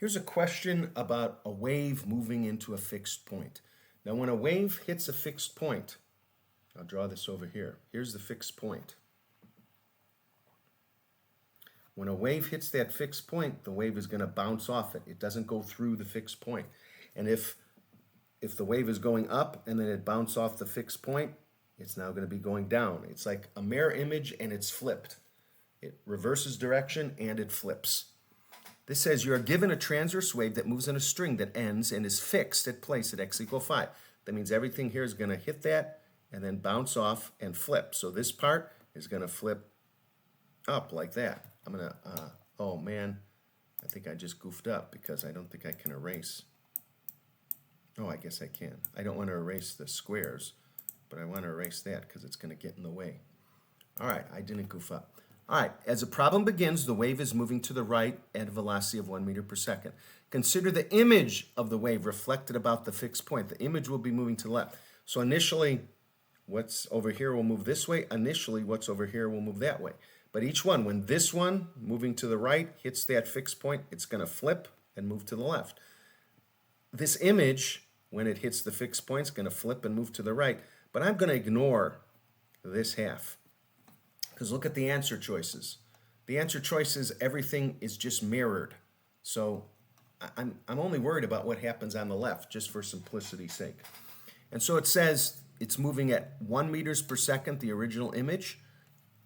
Here's a question about a wave moving into a fixed point. Now, when a wave hits a fixed point, I'll draw this over here. Here's the fixed point. When a wave hits that fixed point, the wave is going to bounce off it. It doesn't go through the fixed point. And if the wave is going up and then it bounces off the fixed point, it's now going to be going down. It's like a mirror image and it's flipped. It reverses direction and it flips. This says you are given a transverse wave that moves on a string that ends and is fixed at place at x equals 5. That means everything here is going to hit that and then bounce off and flip. So this part is going to flip up like that. I'm going to, oh man, I think I just goofed up because I don't think I can erase. Oh, I guess I can. I don't want to erase the squares, but I want to erase that because it's going to get in the way. All right, I didn't goof up. All right, as the problem begins, the wave is moving to the right at a velocity of 1 meter per second. Consider the image of the wave reflected about the fixed point. The image will be moving to the left. So initially, what's over here will move this way. Initially, what's over here will move that way. But each one, when this one, moving to the right, hits that fixed point, it's going to flip and move to the left. This image, when it hits the fixed point, is going to flip and move to the right. But I'm going to ignore this half. Because look at the answer choices. The answer choices, everything is just mirrored. So I'm only worried about what happens on the left, just for simplicity's sake. And so it says it's moving at 1 meters per second, the original image,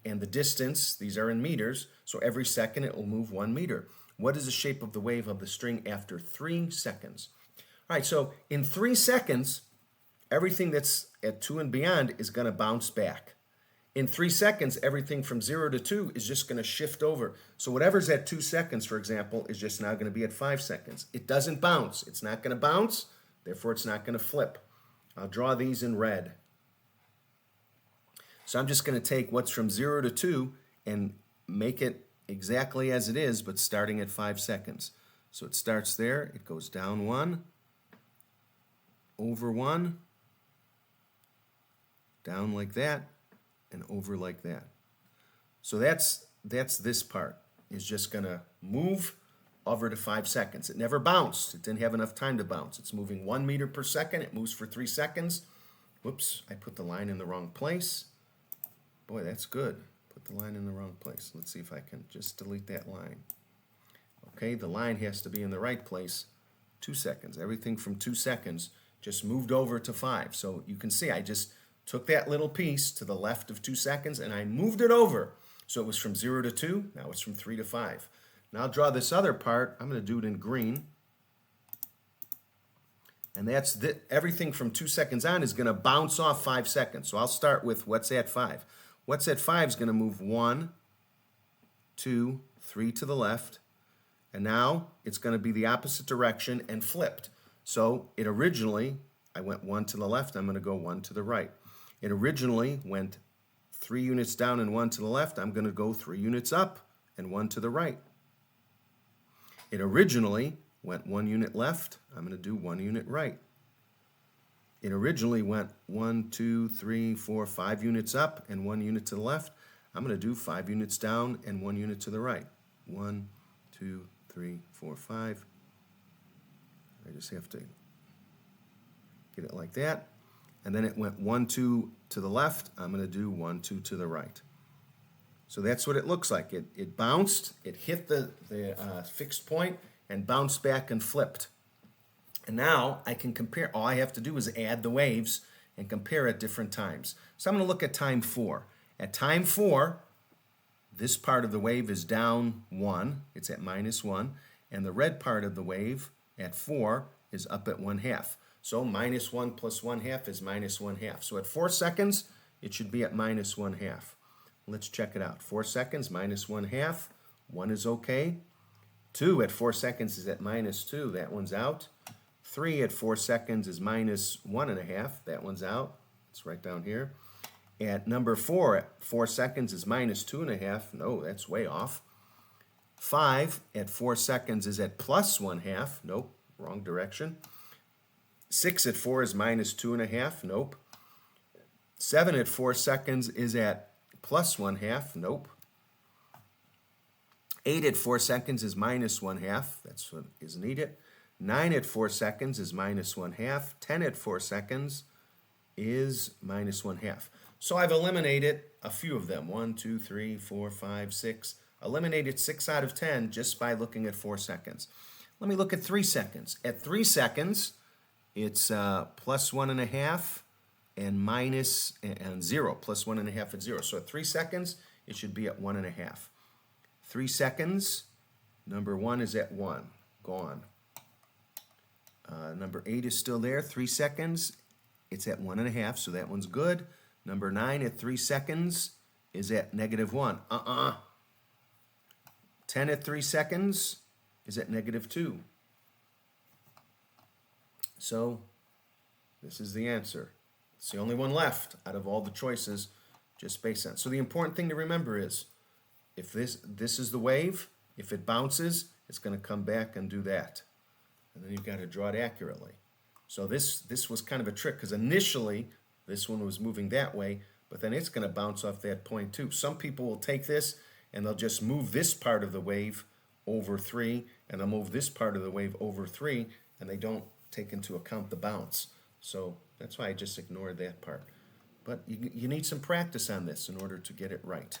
and the distance, these are in meters, so every second it will move 1 meter. What is the shape of the wave of the string after 3 seconds? All right, so in 3 seconds, everything that's at 2 and beyond is going to bounce back. In 3 seconds, everything from 0 to 2 is just going to shift over. So whatever's at 2 seconds, for example, is just now going to be at 5 seconds. It doesn't bounce. It's not going to bounce, therefore it's not going to flip. I'll draw these in red. So I'm just going to take what's from 0 to 2 and make it exactly as it is, but starting at 5 seconds. So it starts there, it goes down 1, over 1, down like that, and over like that. So that's this part. Is just going to move over to 5 seconds. It never bounced. It didn't have enough time to bounce. It's moving 1 meter per second. It moves for 3 seconds. Whoops, I put the line in the wrong place. Boy, that's good. Put the line in the wrong place. Let's see if I can just delete that line. Okay, the line has to be in the right place. 2 seconds. Everything from 2 seconds just moved over to 5. So you can see I just took that little piece to the left of 2 seconds and I moved it over. So it was from 0 to 2, now it's from 3 to 5. Now I'll draw this other part. I'm going to do it in green. And that's everything from 2 seconds on is going to bounce off 5 seconds. So I'll start with what's at 5. What's at 5 is going to move 1, 2, 3 to the left. And now it's going to be the opposite direction and flipped. So it originally, I went 1 to the left. I'm going to go 1 to the right. It originally went 3 units down and 1 to the left. I'm going to go 3 units up and 1 to the right. It originally went 1 unit left. I'm going to do 1 unit right. It originally went 1, 2, 3, 4, 5 units up and 1 unit to the left. I'm going to do 5 units down and 1 unit to the right. 1, 2, 3, 4, 5. I just have to get it like that. And then it went 1, 2 to the left. I'm going to do 1, 2 to the right. So that's what it looks like. It bounced, it hit the fixed point, and bounced back and flipped. And now I can compare. All I have to do is add the waves and compare at different times. So I'm going to look at time 4. At time 4, this part of the wave is down 1. It's at -1. And the red part of the wave at 4 is up at 1/2. So -1 plus 1/2 is -1/2. So at 4 seconds, it should be at -1/2. Let's check it out. 4 seconds, -1/2. 1 is okay. 2 at 4 seconds is at -2. That one's out. 3 at 4 seconds is -1.5. That one's out. It's right down here. At number 4 at 4 seconds is -2.5. No, that's way off. 5 at 4 seconds is at +1/2. Nope, wrong direction. 6 at 4 is -2.5. Nope. 7 at 4 seconds is at +1/2. Nope. 8 at 4 seconds is -1/2. That's That's what is needed. 9 at 4 seconds is minus 1/2. 10 at 4 seconds is minus 1/2. So I've eliminated a few of them. 1, 2, 3, 4, 5, 6. Eliminated 6 out of 10 just by looking at 4 seconds. Let me look at 3 seconds. At 3 seconds, it's plus 1.5 and minus and 0. Plus 1.5 and 0. So at 3 seconds, it should be at 1.5. 3 seconds, number 1 is at 1. Gone. Number 8 is still there. 3 seconds, it's at 1.5, so that one's good. Number 9 at 3 seconds is at -1. 10 at 3 seconds is at -2. So this is the answer. It's the only one left out of all the choices just based on. So the important thing to remember is if this is the wave, if it bounces, it's going to come back and do that. And then you've got to draw it accurately. So this was kind of a trick because initially this one was moving that way, but then it's going to bounce off that point too. Some people will take this and they'll just move this part of the wave over 3, and they'll move this part of the wave over 3, and they don't take into account the bounce. So that's why I just ignored that part. But you need some practice on this in order to get it right.